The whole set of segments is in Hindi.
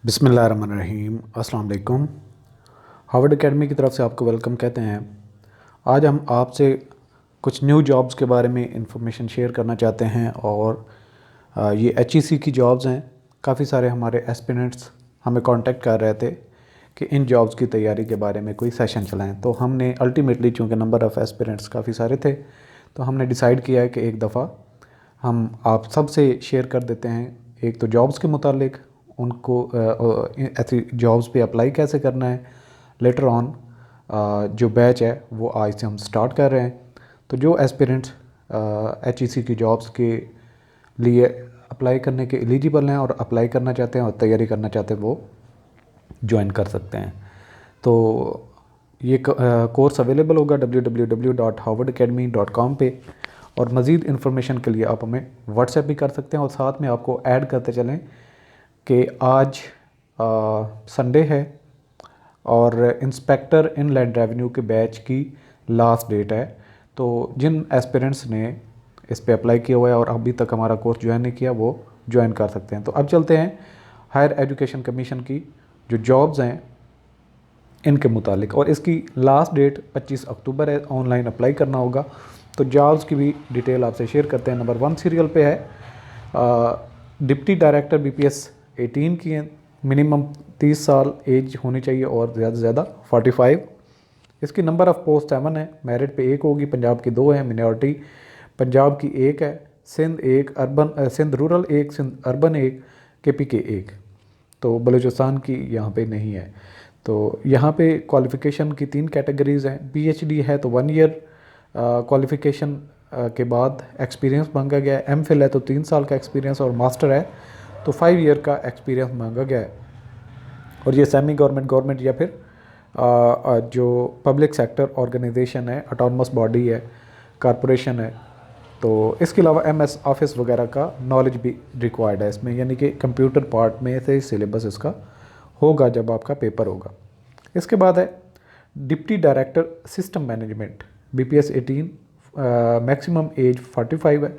बिस्मिल्लाहिर्रहमानिर्रहीम अस्सलाम वालेकुम। हार्वर्ड एकेडमी की तरफ से आपको वेलकम कहते हैं। आज हम आपसे कुछ न्यू जॉब्स के बारे में इंफॉर्मेशन शेयर करना चाहते हैं और ये एचईसी की जॉब्स हैं। काफ़ी सारे हमारे एस्पिरेंट्स हमें कांटेक्ट कर रहे थे कि इन जॉब्स की तैयारी के बारे में कोई सेशन चलाएं, तो हमने अल्टीमेटली चूँकि नंबर ऑफ़ एस्पिरेंट्स काफ़ी सारे थे तो हमने डिसाइड किया है कि एक दफ़ा हम आप सब से शेयर कर देते हैं। एक तो जॉब्स के मुतालिक उनको ऐसी जॉब्स पे अप्लाई कैसे करना है। लेटर ऑन जो बैच है वो आज से हम स्टार्ट कर रहे हैं। तो जो एस्पिरेंट्स एचईसी की जॉब्स के लिए अप्लाई करने के एलिजिबल हैं और अप्लाई करना चाहते हैं और तैयारी करना चाहते हैं वो ज्वाइन कर सकते हैं। तो ये कोर्स अवेलेबल होगा www.harvardacademy.com पे। और मज़ीद इन्फॉर्मेशन के लिए आप हमें व्हाट्सएप भी कर सकते हैं और साथ में आपको ऐड करते चलें कि आज संडे है और इंस्पेक्टर इनलैंड रेवेन्यू के बैच की लास्ट डेट है। तो जिन एस्पिरेंट्स ने इस पे अप्लाई किया हुआ है और अभी तक हमारा कोर्स ज्वाइन नहीं किया वो ज्वाइन कर सकते हैं। तो अब चलते हैं हायर एजुकेशन कमीशन की जो जॉब्स हैं इनके मुतालिक, और इसकी लास्ट डेट 25 अक्टूबर है। ऑनलाइन अप्लाई करना होगा। तो जॉब्स की भी डिटेल आपसे शेयर करते हैं। नंबर 1 सीरियल पे है डिप्टी डायरेक्टर बीपीएस 18 की है। मिनिमम 30 साल एज होनी चाहिए और ज़्यादा से ज़्यादा 45। इसकी नंबर ऑफ़ पोस्ट 7 है। मेरिट पे 1 होगी। पंजाब की 2 है। मिनॉरिटी पंजाब की 1 है। Sindh 1, urban Sindh rural 1, Sindh urban 1, KPK 1। तो बलूचिस्तान की यहाँ पे नहीं है। तो यहाँ पे क्वालिफ़िकेशन की 3 कैटेगरीज़ हैं। पीएचडी है तो 1 ईयर क्वालिफ़िकेशन के बाद एक्सपीरियंस मांगा गया है। एमफिल है तो 3 साल का एक्सपीरियंस और मास्टर है तो 5 ईयर का एक्सपीरियंस मांगा गया है। और ये सेमी गवर्नमेंट या फिर जो पब्लिक सेक्टर ऑर्गेनाइजेशन है, ऑटोनमस बॉडी है, कॉरपोरेशन है। तो इसके अलावा एमएस ऑफिस वगैरह का नॉलेज भी रिक्वायर्ड है इसमें, यानी कि कंप्यूटर पार्ट में से सिलेबस इसका होगा जब आपका पेपर होगा। इसके बाद है deputy director system management BPS 18। Maximum age 45 है।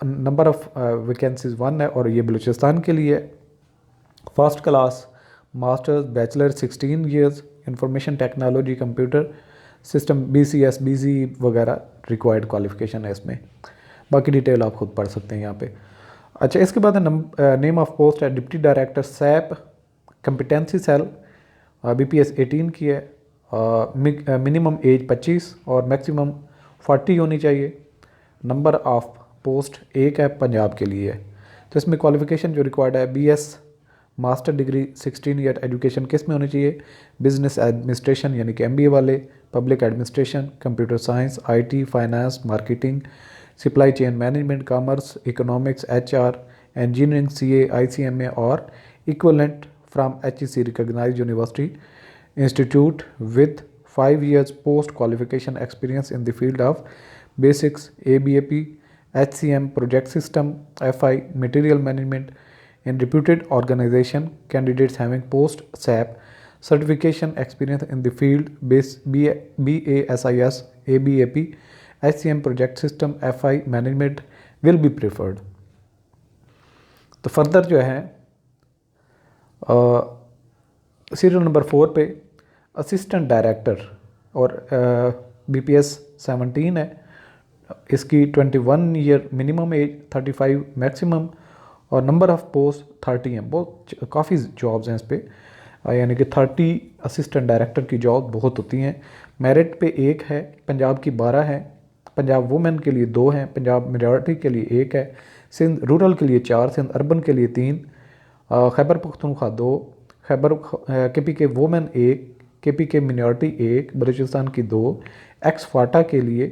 नंबर ऑफ़ वैकेंसीज 1 है और ये बलूचिस्तान के लिए first class masters bachelor 16 years information technology computer system BCS BC वगैरह रिक्वायर्ड क्वालिफिकेशन है इसमें। बाकी डिटेल आप खुद पढ़ सकते हैं यहाँ पे। अच्छा, इसके बाद नेम ऑफ पोस्ट है deputy director SAP competency cell BPS 18 की है। मिनिमम एज 25 और मैक्सिमम 40 होनी चाहिए। नंबर ऑफ पोस्ट 1 है, पंजाब के लिए है। तो इसमें क्वालिफिकेशन जो रिक्वायर्ड है BS master degree 16 year education किस में होनी चाहिए। बिजनेस एडमिनिस्ट्रेशन यानी कि एमबीए वाले, public administration, computer science, IT, finance, marketing, supply chain management, commerce, economics, HR, engineering, CA, ICMA और equivalent from HEC recognised university institute with 5 years post qualification experience in the field of basics, ABAP, HCM, project system, FI, material management in reputed organization. Candidates having post SAP certification experience in the field BASIS, ABAP, HCM, project system, FI management will be preferred. तो फर्दर जो है सीरियल नंबर 4 पे असिस्टेंट डायरेक्टर और बीपीएस 17 है। इसकी 21 ईयर मिनिमम एज, 35 मैक्सिमम और नंबर ऑफ़ पोस्ट 30 हैं। बहुत काफ़ी जॉब्स हैं इस पे, यानी कि 30 असिस्टेंट डायरेक्टर की जॉब बहुत होती हैं। मेरिट पे 1 है। पंजाब की 12 है। पंजाब वुमेन के लिए 2 हैं। पंजाब मेजॉरिटी के लिए 1 है। सिंध रूरल के लिए 4, सिंध अर्बन के लिए 3, Khyber Pakhtunkhwa 2, Khyber KPK women 1, KPK minority 1, Balochistan की 2, एक्स फाटा के लिए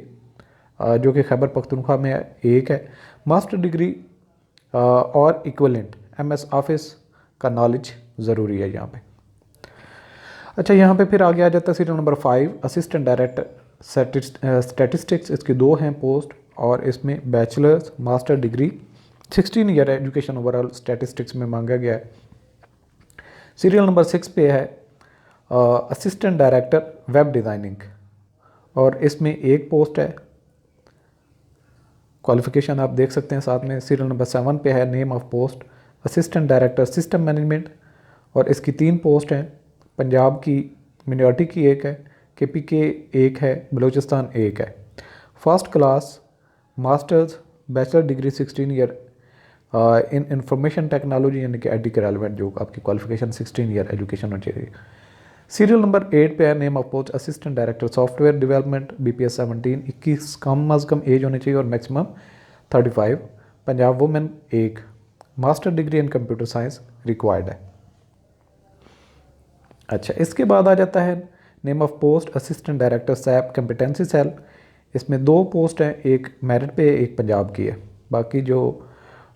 जो कि खैबर पख्तूनख्वा में 1 है। मास्टर डिग्री और इक्विवेलेंट एमएस ऑफिस का नॉलेज ज़रूरी है यहाँ पे। अच्छा, यहाँ पे फिर आगे आ जाता है serial number 5 assistant director statistics. इसकी 2 हैं पोस्ट और इसमें bachelors master degree 16 year education overall statistics में मांगा गया है। सीरियल नंबर 6 पे है असिस्टेंट डायरेक्टर वेब डिज़ाइनिंग और इसमें 1 पोस्ट है। क्वालिफ़िकेशन आप देख सकते हैं साथ में। सीरियल नंबर 7 पे है name of post assistant director system management, और इसकी 3 पोस्ट हैं। पंजाब की मिनॉरिटी की एक है, KPK एक है, बलूचिस्तान एक है। First class masters bachelor degree 16 year in information technology यानी कि IT के रेलिवेंट जो आपकी क्वालिफिकेशन 16 ईयर एजुकेशन होनी चाहिए। सीरियल नंबर 8 पे है name of post assistant director software development BPS 17, 21 कम अज़ कम एज होनी चाहिए और मैक्सिमम 35। पंजाब वुमेन एक, master degree in computer science required है। अच्छा, इसके बाद आ जाता है name of post assistant director SAP competency cell. इसमें 2 पोस्ट हैं, एक मेरिट पे एक पंजाब की है। बाकी जो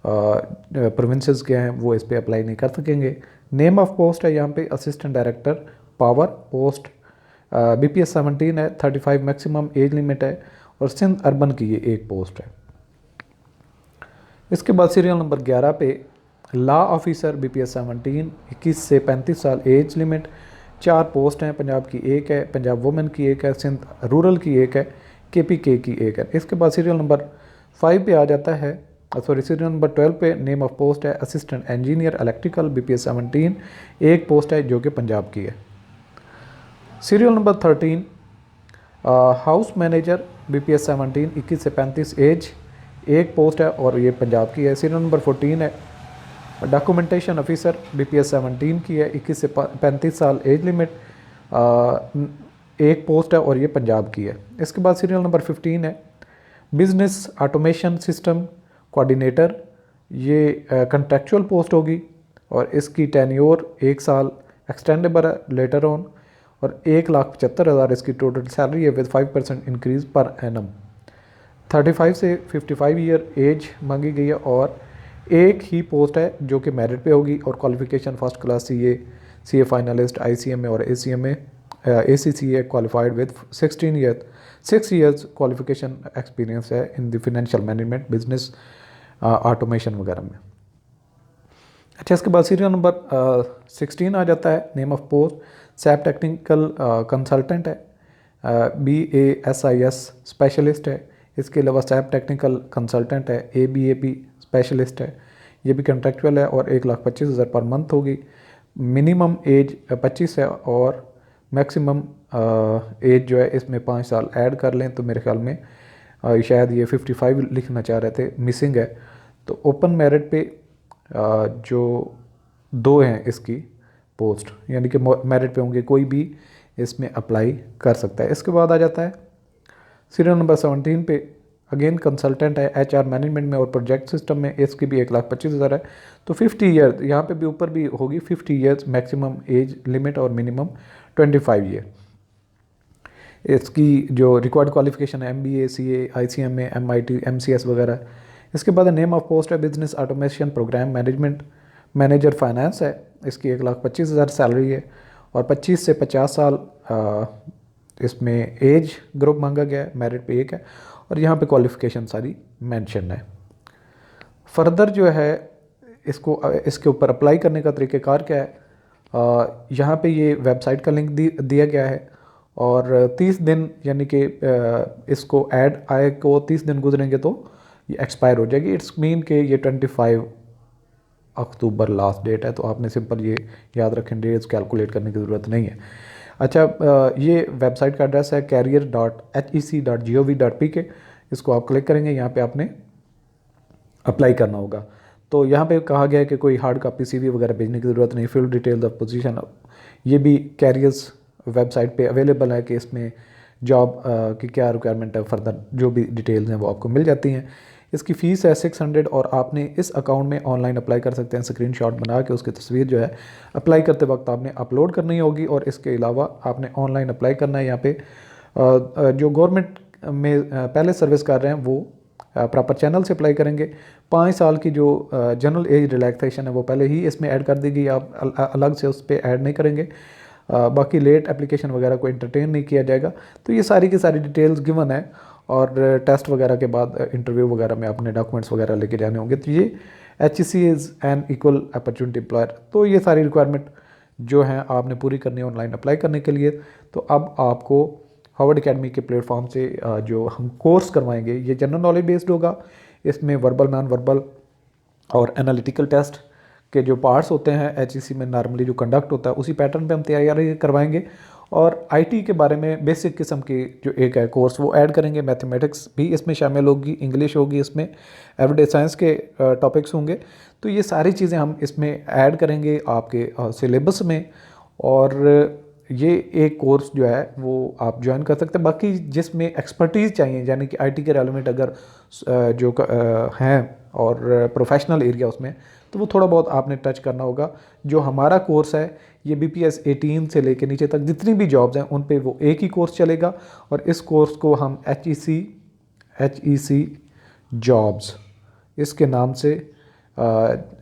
प्रोविंसेस के हैं वो इस पर अप्लाई नहीं कर सकेंगे। नेम ऑफ पोस्ट है यहाँ पे assistant director power post, BPS 17 है, 35 मैक्सिमम एज लिमिट है, और सिंध अर्बन की ये एक पोस्ट है। इसके बाद सीरियल नंबर 11 पे लॉ ऑफिसर BPS 17, 21 से 35 साल एज लिमिट, 4 पोस्ट हैं। पंजाब की एक है, पंजाब वुमेन की एक है, सिंध रूरल की एक है, KPK की एक है। इसके बाद सीरियल नंबर 5 पे आ जाता है, सीरियल नंबर 12 पे नेम ऑफ पोस्ट है असिस्टेंट इंजीनियर इलेक्ट्रिकल BPS 17, एक पोस्ट है जो कि पंजाब की है। Serial number 13 house manager BPS 17, 21 से 35 एज, एक पोस्ट है और ये पंजाब की है। सीरियल नंबर 14 है डॉक्यूमेंटेशन ऑफिसर BPS 17 की है, 21 से 35 साल एज लिमिट, एक पोस्ट है और ये पंजाब की है। इसके बाद सीरियल नंबर 15 है बिजनेस ऑटोमेशन सिस्टम कोऑर्डिनेटर, ये कंट्रेक्चुअल पोस्ट होगी और इसकी टेन्योर 1 साल एक्सटेंडेबल है लेटर ऑन, और 1,75,000 इसकी टोटल सैलरी है विद 5% इंक्रीज़ पर एनम। 35 से 55 ईयर एज मांगी गई है और एक ही पोस्ट है जो कि मेरिट पे होगी, और qualification first class CA finalist ICMA और ACCA qualified with 6 years qualification experience है in the financial management business automation वगैरह में। अच्छा, इसके बाद सीरियल नंबर 16 आ जाता है name of post SAP technical consultant है, BASIS स्पेशलिस्ट है। इसके अलावा SAP टेक्निकल कंसल्टेंट है, ABAP स्पेशलिस्ट है, ये भी कंट्रेक्चुअल है और 1,25,000 पर मंथ होगी। मिनिमम एज 25 है और मैक्सिमम एज जो है इसमें 5 साल ऐड कर लें तो मेरे ख्याल में शायद ये 55 लिखना चाह रहे थे, मिसिंग है। तो ओपन मेरिट पे जो 2 हैं इसकी पोस्ट, यानी कि मेरिट पे होंगे, कोई भी इसमें अप्लाई कर सकता है। इसके बाद आ जाता है सीरियल नंबर 17 पे अगेन कंसल्टेंट है HR मैनेजमेंट में और प्रोजेक्ट सिस्टम में, इसकी भी 1,25,000 है। तो 50 ईयर यहाँ पे भी ऊपर भी होगी, 50 ईयर्स मैक्सिमम एज लिमिट और मिनिमम 25 ईयर। इसकी जो रिक्वायर्ड क्वालिफिकेशन है MBA CA ICMA MIT MCS वगैरह। इसके बाद नेम ऑफ पोस्ट है business automation program management manager finance है, इसकी 1,25,000 सैलरी है और 25 से 50 साल इसमें एज ग्रुप मांगा गया है, मेरिट पे एक है और यहाँ पे क्वालिफिकेशन सारी मेंशन है। फर्दर जो है इसके ऊपर अप्लाई करने का तरीक़ाकार क्या है, यहाँ पे ये वेबसाइट का लिंक दिया गया है और 30 दिन यानी कि इसको ऐड आए को 30 दिन गुजरेंगे तो ये एक्सपायर हो जाएगी। इट्स मीन कि ये 25 अक्टूबर लास्ट डेट है, तो आपने सिंपल ये याद रखें, डेट्स कैलकुलेट करने की ज़रूरत नहीं है। अच्छा, ये वेबसाइट का एड्रेस है career.hec.gov.pk, इसको आप क्लिक करेंगे, यहाँ पे आपने अप्लाई करना होगा। तो यहाँ पे कहा गया है कि कोई हार्ड कॉपी CV वगैरह भेजने की ज़रूरत नहीं, फुल डिटेल्स ऑफ पोजीशन ये भी कैरियर्स वेबसाइट पे अवेलेबल है कि इसमें जॉब की क्या रिक्वायरमेंट है, फर्दर जो भी डिटेल्स हैं वो आपको मिल जाती हैं। इसकी फ़ीस है 600 और आपने इस अकाउंट में ऑनलाइन अप्लाई कर सकते हैं। स्क्रीनशॉट बना के उसकी तस्वीर जो है अप्लाई करते वक्त आपने अपलोड करनी होगी और इसके अलावा आपने ऑनलाइन अप्लाई करना है। यहाँ पे जो गवर्नमेंट में पहले सर्विस कर रहे हैं वो प्रॉपर चैनल से अप्लाई करेंगे। 5 साल की जो जनरल एज रिलैक्सेशन है वो पहले ही इसमें ऐड कर दी गई, आप अलग से उस पर ऐड नहीं करेंगे। बाकी लेट एप्लीकेशन वगैरह को एंटरटेन नहीं किया जाएगा। तो ये सारी की सारी डिटेल्स गिवन है और टेस्ट वगैरह के बाद इंटरव्यू वगैरह में अपने डॉक्यूमेंट्स वगैरह लेके जाने होंगे। तो ये HEC is an equal opportunity employer. तो ये सारी रिक्वायरमेंट जो हैं आपने पूरी करनी है ऑनलाइन अप्लाई करने के लिए। तो अब आपको हार्वर्ड अकेडमी के प्लेटफॉर्म से जो हम कोर्स करवाएंगे ये जनरल नॉलेज बेस्ड होगा। इसमें वर्बल नॉन वर्बल और एनालिटिकल टेस्ट के जो पार्ट्स होते हैं HEC में नॉर्मली जो कंडक्ट होता है उसी पैटर्न पे हम तैयारी करवाएंगे। और IT के बारे में बेसिक किस्म की जो एक है कोर्स वो ऐड करेंगे, मैथमेटिक्स भी इसमें शामिल होगी, इंग्लिश होगी, इसमें एवरीडे साइंस के टॉपिक्स होंगे। तो ये सारी चीज़ें हम इसमें ऐड करेंगे आपके सिलेबस में, और ये एक कोर्स जो है वो आप ज्वाइन कर सकते हैं। बाकी जिसमें एक्सपर्टीज़ चाहिए यानी कि IT के रेलेवेंट अगर जो हैं और प्रोफेशनल एरिया उसमें, तो वो थोड़ा बहुत आपने टच करना होगा। जो हमारा कोर्स है ये BPS 18 से लेकर नीचे तक जितनी भी जॉब्स हैं उन पे वो एक ही कोर्स चलेगा, और इस कोर्स को हम HEC जॉब्स इसके नाम से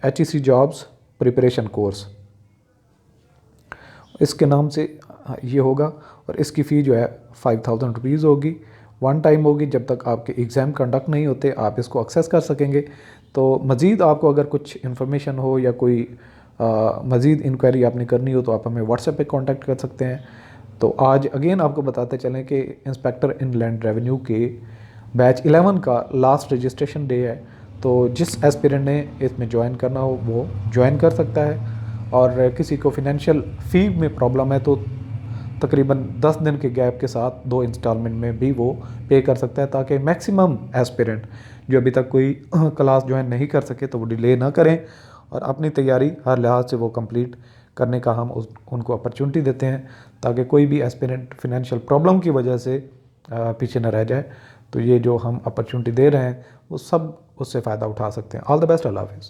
HEC जॉब्स प्रिपरेशन कोर्स इसके नाम से ये होगा। और इसकी फ़ी जो है 5000 रुपीज़ होगी, वन टाइम होगी। जब तक आपके एग्ज़ाम कंडक्ट नहीं होते आप इसको एक्सेस कर सकेंगे। तो मज़ीद आपको अगर कुछ इन्फॉर्मेशन हो या कोई मज़ीद इंक्वायरी आपने करनी हो तो आप हमें व्हाट्सएप पे कांटेक्ट कर सकते हैं। तो आज अगेन आपको बताते चलें कि इंस्पेक्टर इनलैंड रेवेन्यू के बैच 11 का लास्ट रजिस्ट्रेशन डे है। तो जिस एस्पिरेंट ने इसमें ज्वाइन करना हो वो ज्वाइन कर सकता है, और किसी को फिनेंशियल फ़ी में प्रॉब्लम है तो तकरीबन 10 दिन के गैप के साथ 2 इंस्टॉलमेंट में भी वो पे कर सकता है, ताकि मैक्सिमम एस्पिरेंट जो अभी तक कोई क्लास ज्वाइन नहीं कर सके तो वो डिले ना करें, और अपनी तैयारी हर लिहाज से वो कंप्लीट करने का हम उनको अपॉर्चुनिटी देते हैं, ताकि कोई भी एस्पिरेंट फिनेंशियल प्रॉब्लम की वजह से पीछे न रह जाए। तो ये जो हम अपॉर्चुनिटी दे रहे हैं वो सब उससे फ़ायदा उठा सकते हैं। ऑल द बेस्ट, अल्लाह हाफ़िज़।